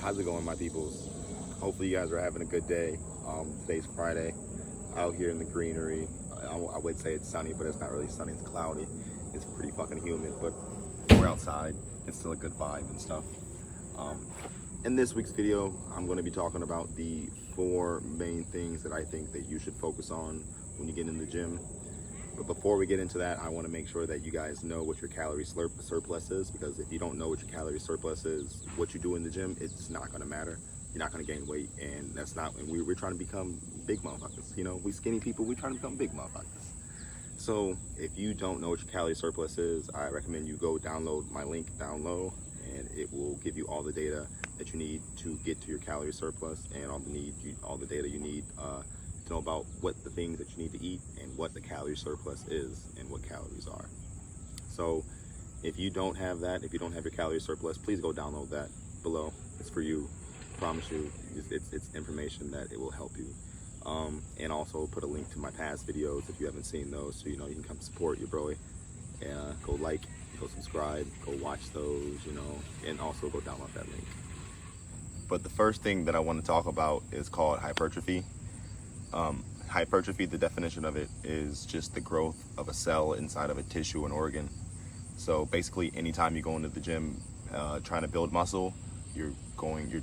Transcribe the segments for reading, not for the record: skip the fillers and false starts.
How's it going, my peoples? Hopefully you guys are having a good day. Today's Friday, out here in the greenery. I would say it's sunny, but it's not really sunny, it's cloudy. It's pretty fucking humid, but we're outside. It's still a good vibe and stuff. In this week's video, I'm going to be talking about the 4 main things that I think that you should focus on when you get in the gym. But before we get into that, I want to make sure that you guys know what your calorie surplus is, because if you don't know what your calorie surplus is, what you do in the gym, it's not going to matter. You're not going to gain weight, and that's not, and we're trying to become big motherfuckers. You know, we skinny people, we're trying to become big motherfuckers. So if you don't know what your calorie surplus is, I recommend you go download my link down low, and it will give you all the data that you need to get to your calorie surplus, and all the data you need to know about what the things that you need to eat and what the calorie surplus is and what calories are. So if you don't have that, if you don't have your calorie surplus, please go download that below. It's for you. I promise you, it's information that it will help you. And also put a link to my past videos if you haven't seen those, so you know you can come support your bro. Go like, go subscribe, go watch those, you know, and also go download that link. But the first thing that I want to talk about is called hypertrophy. Hypertrophy, the definition of it is just the growth of a cell inside of a tissue and organ. So basically, anytime you go into the gym trying to build muscle, you're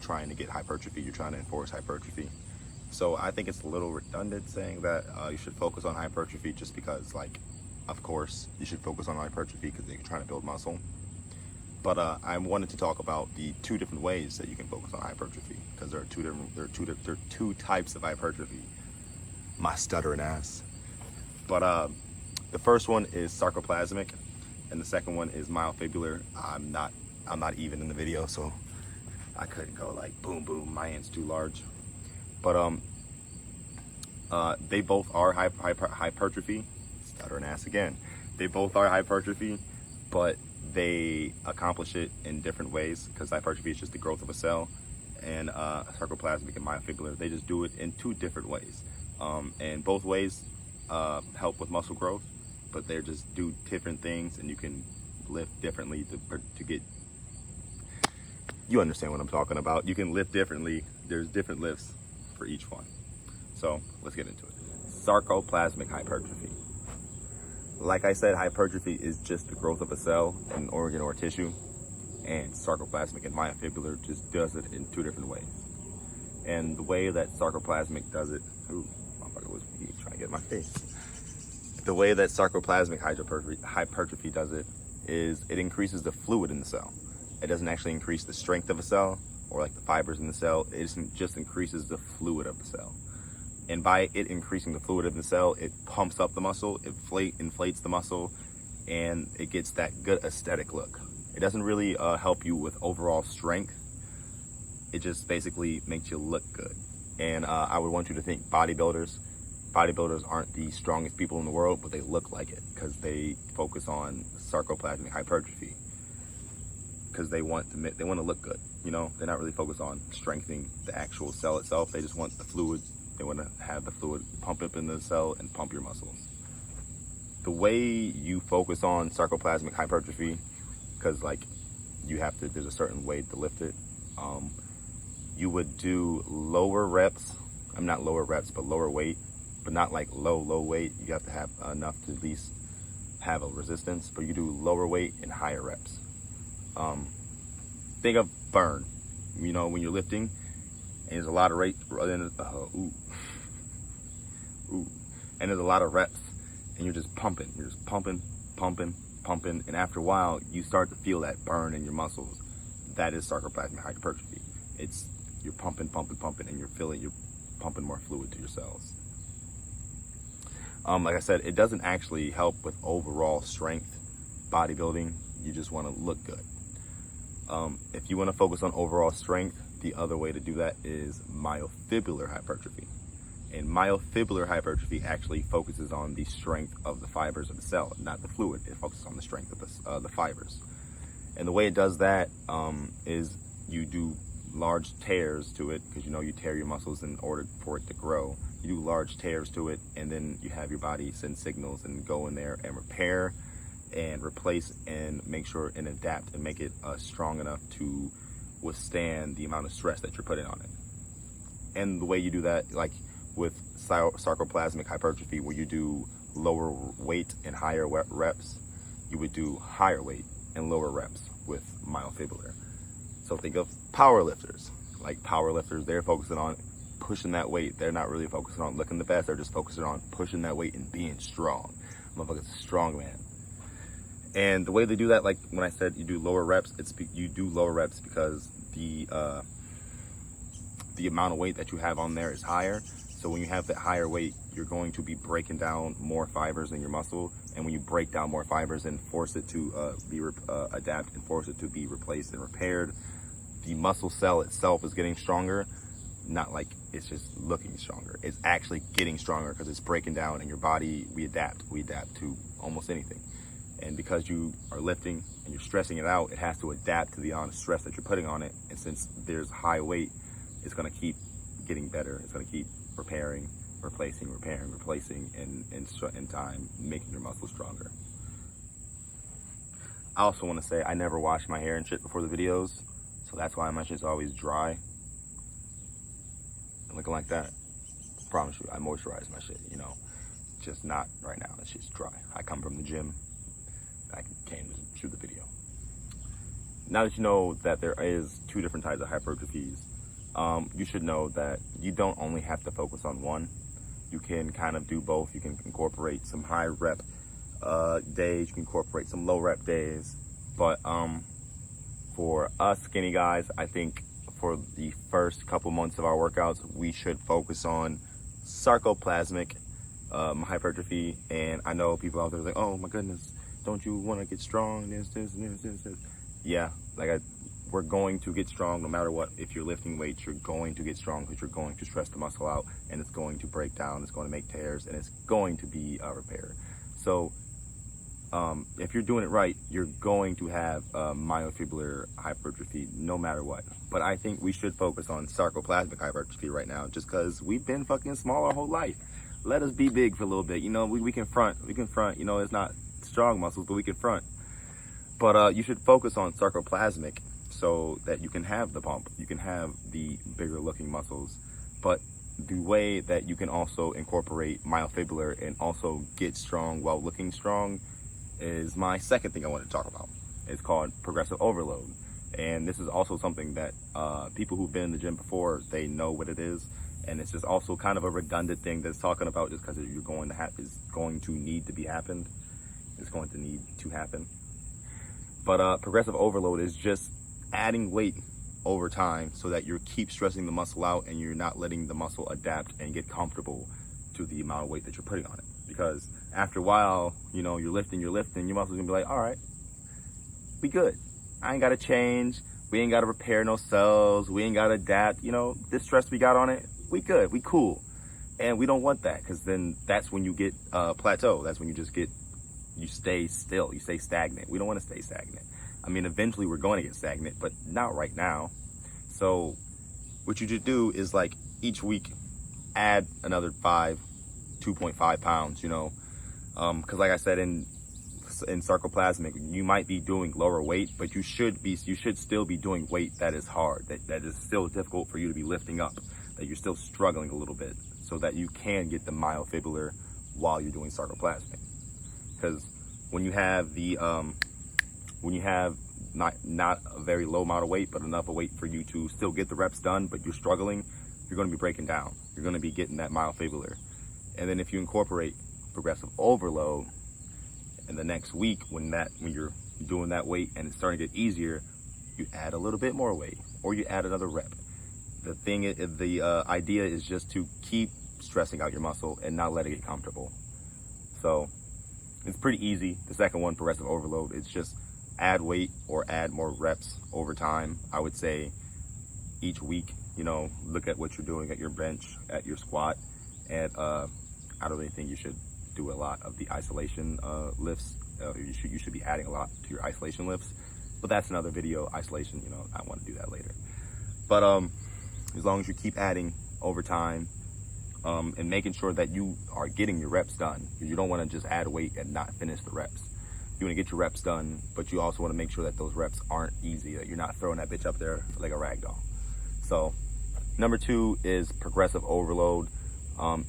trying to get hypertrophy, you're trying to enforce hypertrophy. So I think it's a little redundant saying that you should focus on hypertrophy, just because, like, of course you should focus on hypertrophy because you're trying to build muscle. But I wanted to talk about the 2 different ways that you can focus on hypertrophy, because there are two types of hypertrophy. My stuttering ass. But the first one is sarcoplasmic, and the second one is myofibular. I'm not even in the video, so I couldn't go like boom boom. My hand's too large. But they both are hypertrophy. Stuttering ass again. They both are hypertrophy, but they accomplish it in different ways, because hypertrophy is just the growth of a cell, and sarcoplasmic and myofibular, they just do it in 2 different ways. And both ways help with muscle growth, but they just do different things, and you can lift differently to get, you understand what I'm talking about. You can lift differently. There's different lifts for each one. So let's get into it. Sarcoplasmic hypertrophy. Like I said, hypertrophy is just the growth of a cell, an organ or tissue, and sarcoplasmic and myofibular just does it in 2 different ways. And the way that sarcoplasmic does it, he trying to get in my face. The way that sarcoplasmic hypertrophy does it is it increases the fluid in the cell. It doesn't actually increase the strength of a cell or like the fibers in the cell. It just increases the fluid of the cell. And by it increasing the fluid of the cell, it pumps up the muscle, it inflates the muscle, and it gets that good aesthetic look. It doesn't really help you with overall strength. It just basically makes you look good. And I would want you to think bodybuilders. Bodybuilders aren't the strongest people in the world, but they look like it because they focus on sarcoplasmic hypertrophy, because they want to look good. You know, they're not really focused on strengthening the actual cell itself. They just want the fluid. They want to have the fluid pump up in the cell and pump your muscles. The way you focus on sarcoplasmic hypertrophy, because like there's a certain way to lift it. You would do lower reps. Not lower reps, but lower weight, but not like low weight. You have to have enough to at least have a resistance, but you do lower weight and higher reps. Think of burn. You know, when you're lifting, and there's a lot of and there's a lot of reps, and you're just pumping. You're just pumping, and after a while, you start to feel that burn in your muscles. That is sarcoplasmic hypertrophy. You're pumping, and you're pumping more fluid to your cells. Like I said, it doesn't actually help with overall strength, bodybuilding. You just want to look good. If you want to focus on overall strength, the other way to do that is myofibular hypertrophy. And myofibular hypertrophy actually focuses on the strength of the fibers of the cell, not the fluid. It focuses on the strength of the fibers. And the way it does that is you do large tears to it, because you know you tear your muscles in order for it to grow. You do large tears to it, and then you have your body send signals and go in there and repair and replace and make sure and adapt and make it strong enough to withstand the amount of stress that you're putting on it. And the way you do that, like with sarcoplasmic hypertrophy, where you do lower weight and higher reps, you would do higher weight and lower reps with myofibular. So think of power lifters. Like power lifters, they're focusing on pushing that weight. They're not really focusing on looking the best. They're just focusing on pushing that weight and being strong. Motherfucker's a strong man. And the way they do that, like when I said you do lower reps, you do lower reps because the amount of weight that you have on there is higher. So when you have that higher weight, you're going to be breaking down more fibers in your muscle. And when you break down more fibers and force it to adapt and force it to be replaced and repaired, the muscle cell itself is getting stronger. Not like it's just looking stronger. It's actually getting stronger because it's breaking down, and your body, we adapt to almost anything. And because you are lifting and you're stressing it out, it has to adapt to the amount of stress that you're putting on it. And since there's high weight, it's going to keep getting better. It's going to keep repairing, replacing, and in time, making your muscles stronger. I also want to say I never wash my hair and shit before the videos, so that's why my shit's always dry. And looking like that, I promise you, I moisturize my shit, you know, just not right now. It's just dry. I come from the gym. I came to shoot the video. Now that you know that there is 2 different types of hypertrophies, you should know that you don't only have to focus on one. You can kind of do both. You can incorporate some high rep days. You can incorporate some low rep days. But for us skinny guys, I think for the first couple months of our workouts, we should focus on sarcoplasmic hypertrophy. And I know people out there are like, oh my goodness, don't you want to get strong? This. Yeah, we're going to get strong no matter what. If you're lifting weights, you're going to get strong because you're going to stress the muscle out, and it's going to break down, it's going to make tears, and it's going to be repaired. So if you're doing it right, you're going to have myofibular hypertrophy no matter what. But I think we should focus on sarcoplasmic hypertrophy right now, just because we've been fucking small our whole life. Let us be big for a little bit. You know, we can front. You know, it's not strong muscles, but we can front. But you should focus on sarcoplasmic so that you can have the pump, you can have the bigger looking muscles. But the way that you can also incorporate myofibular and also get strong while looking strong is my second thing I want to talk about. It's called progressive overload. And this is also something that people who've been in the gym before, they know what it is. And it's just also kind of a redundant thing that's talking about just because you're going to have, is going to need to be happened. It's going to need to happen. But progressive overload is just adding weight over time so that you keep stressing the muscle out and you're not letting the muscle adapt and get comfortable to the amount of weight that you're putting on it. Because after a while, you know, you're lifting, your muscle's gonna be like, all right, we good. I ain't gotta change. We ain't gotta repair no cells. We ain't gotta adapt. You know, this stress we got on it, we good, we cool. And we don't want that, because then that's when you get plateau. That's when you stay still, you stay stagnant. We don't want to stay stagnant. I mean, eventually we're going to get stagnant, but not right now. So what you should do is, like, each week add another 2.5 pounds, you know, because like I said, in sarcoplasmic, you might be doing lower weight, but you should still be doing weight that is hard, that is still difficult for you to be lifting up, that you're still struggling a little bit, so that you can get the myofibular while you're doing sarcoplasmic. Because when you have not a very low amount of weight, but enough of weight for you to still get the reps done, but you're struggling, you're going to be breaking down. You're going to be getting that myofibular. And then if you incorporate progressive overload in the next week, when you're doing that weight and it's starting to get easier, you add a little bit more weight, or you add another rep. The idea is just to keep stressing out your muscle and not let it get comfortable. So it's pretty easy. The second one, progressive overload, it's just add weight or add more reps over time. I would say each week, you know, look at what you're doing at your bench, at your squat, and I don't really think you should do a lot of the isolation lifts. You should be adding a lot to your isolation lifts, but that's another video. Isolation, you know, I want to do that later. But as long as you keep adding over time, and making sure that you are getting your reps done, because you don't want to just add weight and not finish the reps. You want to get your reps done, but you also want to make sure that those reps aren't easy, that you're not throwing that bitch up there like a rag doll. So number 2 is progressive overload.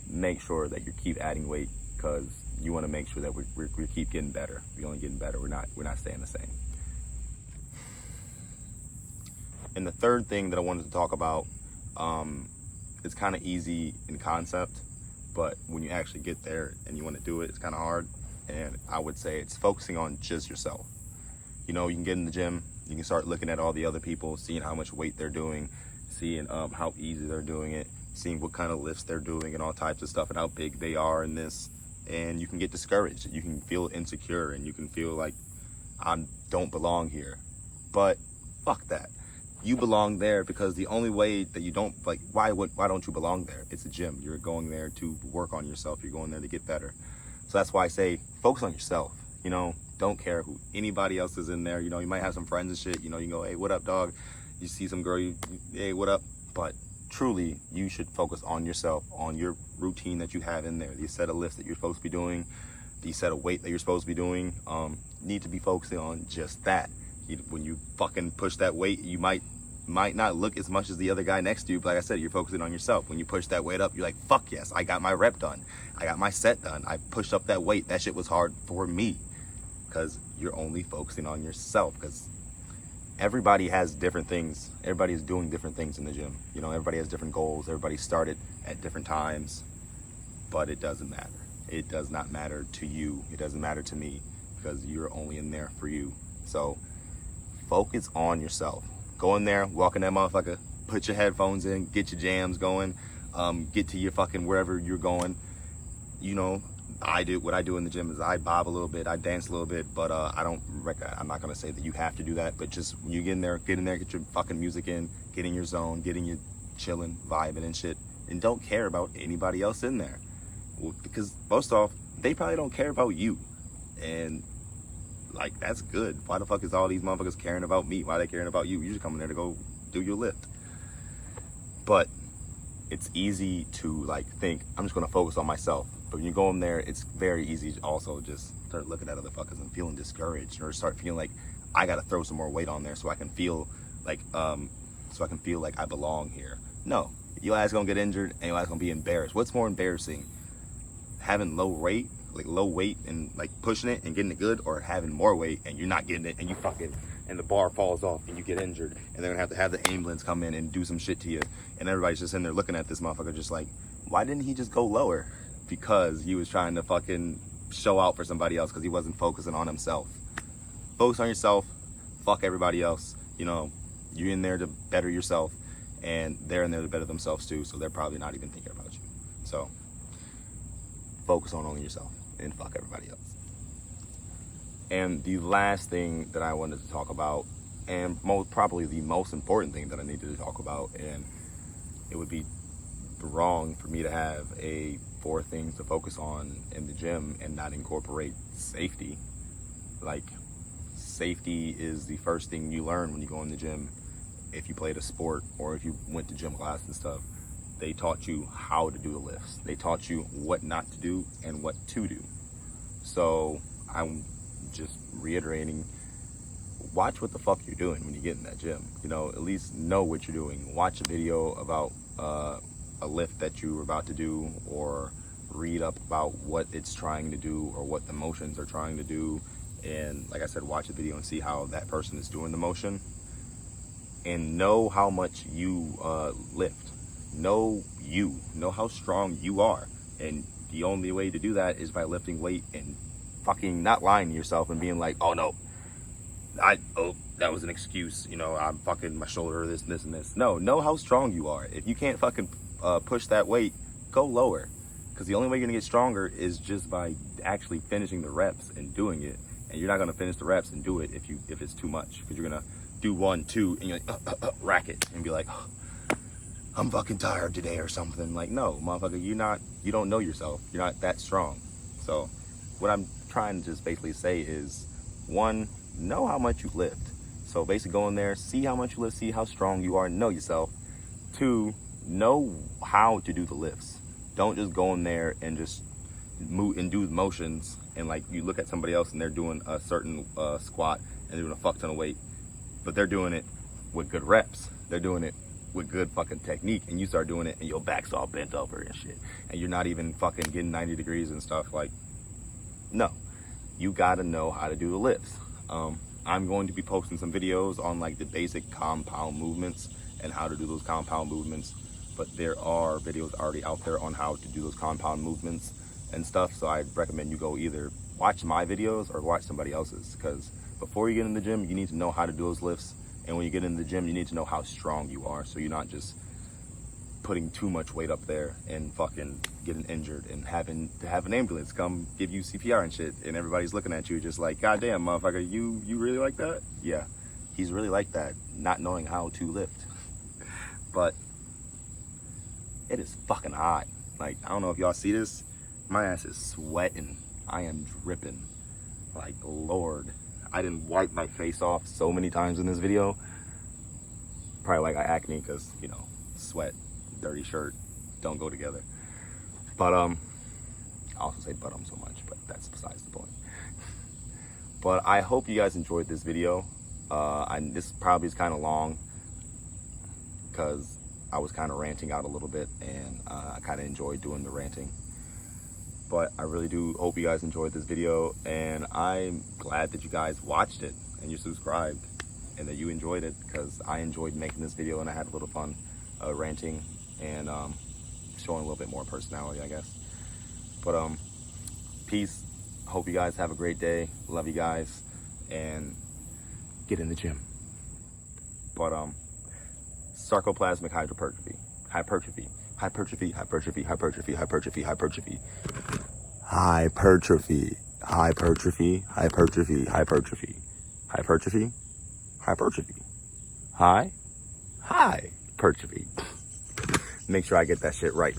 Make sure that you keep adding weight, because you want to make sure that we keep getting better. We're only getting better. We're not staying the same. And the third thing that I wanted to talk about, it's kind of easy in concept, but when you actually get there and you want to do it, it's kind of hard. And I would say it's focusing on just yourself. You know, you can get in the gym, you can start looking at all the other people, seeing how much weight they're doing, seeing how easy they're doing it, seeing what kind of lifts they're doing and all types of stuff, and how big they are in this. And you can get discouraged. You can feel insecure, and you can feel like I don't belong here. But fuck that. You belong there, because the only way that you don't, like, why don't you belong there? It's a gym. You're going there to work on yourself. You're going there to get better. So that's why I say focus on yourself. You know, don't care who anybody else is in there. You know, you might have some friends and shit. You know, you can go, hey, what up, dog? You see some girl, hey, what up? But truly, you should focus on yourself, on your routine that you have in there, the set of lifts that you're supposed to be doing, the set of weight that you're supposed to be doing. Need to be focusing on just that. When you fucking push that weight, you might not look as much as the other guy next to you, but like I said, you're focusing on yourself. When you push that weight up, you're like, fuck yes, I got my rep done. I got my set done. I pushed up that weight. That shit was hard for me, because you're only focusing on yourself, because everybody has different things. Everybody is doing different things in the gym. You know, everybody has different goals. Everybody started at different times, but it doesn't matter. It does not matter to you. It doesn't matter to me, because you're only in there for you. So focus on yourself. Go in there, walk in that motherfucker, put your headphones in, get your jams going, get to your fucking wherever you're going. You know, what I do in the gym is I bob a little bit, I dance a little bit, but I'm not gonna say that you have to do that, but just when you get in there, get your fucking music in, get in your zone, get in your chilling, vibing and shit, and don't care about anybody else in there. Well, because most off, they probably don't care about you. And like, that's good. Why the fuck is all these motherfuckers caring about me? Why are they caring about you? You're just coming there to go do your lift. But it's easy to like think, I'm just gonna focus on myself. But when you go in there, it's very easy to also just start looking at other fuckers and feeling discouraged, or start feeling like I gotta throw some more weight on there so I can feel like I belong here. No, your ass gonna get injured and your ass gonna be embarrassed. What's more embarrassing? Having low weight and like pushing it and getting it good, or having more weight and you're not getting it and you fucking, and the bar falls off and you get injured, and they're gonna have the ambulance come in and do some shit to you, and everybody's just in there looking at this motherfucker just like, why didn't he just go lower? Because he was trying to fucking show out for somebody else, because he wasn't focusing on himself. Focus on yourself, fuck everybody else. You know, you're in there to better yourself, and they're in there to better themselves too, so they're probably not even thinking about you. So focus on only yourself and fuck everybody else. And the last thing that I wanted to talk about, and probably the most important thing that I needed to talk about, and it would be wrong for me to have a 4 things to focus on in the gym and not incorporate safety. Like, safety is the first thing you learn when you go in the gym. If you played a sport or if you went to gym class and stuff, they taught you how to do the lifts. They taught you what not to do and what to do. So I'm just reiterating, watch what the fuck you're doing when you get in that gym. You know, at least know what you're doing. Watch a video about a lift that you were about to do, or read up about what it's trying to do or what the motions are trying to do. And like I said, watch a video and see how that person is doing the motion, and know how much you lift. Know how strong you are. And the only way to do that is by lifting weight and fucking not lying to yourself and being like, oh no, that was an excuse, you know, I'm fucking my shoulder, this and this. No, know how strong you are. If you can't fucking push that weight, go lower, because the only way you're gonna get stronger is just by actually finishing the reps and doing it. And you're not gonna finish the reps and do it if it's too much, because you're gonna do 1, 2, and you're like rack it and be like, oh, I'm fucking tired today or something. Like, no, motherfucker, you don't know yourself. You're not that strong. So what I'm trying to just basically say is, 1, know how much you lift. So basically go in there, see how much you lift, see how strong you are, know yourself. 2, know how to do the lifts. Don't just go in there and just do motions, and like you look at somebody else and they're doing a certain squat and they're doing a fuck ton of weight, but they're doing it with good reps. They're doing it with good fucking technique, and you start doing it and your back's all bent over and shit, and you're not even fucking getting 90 degrees and stuff. Like, no, you gotta know how to do the lifts. I'm going to be posting some videos on like the basic compound movements and how to do those compound movements, but there are videos already out there on how to do those compound movements and stuff. So I'd recommend you go either watch my videos or watch somebody else's, because before you get in the gym, you need to know how to do those lifts. And when you get in the gym, you need to know how strong you are, so you're not just putting too much weight up there and fucking getting injured and having to have an ambulance come give you CPR and shit, and everybody's looking at you just like, God damn, motherfucker, you really like that? Yeah, he's really like that, not knowing how to lift. But it is fucking hot. Like, I don't know if y'all see this. My ass is sweating. I am dripping. Like, Lord. I didn't wipe my face off so many times in this video. Probably like I acne, because, you know, sweat, dirty shirt don't go together. But I also say but so much, but that's besides the point. But I hope you guys enjoyed this video. This probably is kind of long because I was kind of ranting out a little bit, and I kind of enjoyed doing the ranting. But I really do hope you guys enjoyed this video, and I'm glad that you guys watched it and you subscribed and that you enjoyed it, because I enjoyed making this video and I had a little fun ranting and showing a little bit more personality, I guess. But peace. Hope you guys have a great day. Love you guys, and get in the gym. But sarcoplasmic hypertrophy. Hypertrophy. Hypertrophy, hypertrophy, hypertrophy, hypertrophy, hypertrophy. Hypertrophy, hypertrophy, hypertrophy, hypertrophy, hypertrophy, hypertrophy. Hypertrophy. Make sure I get that shit right.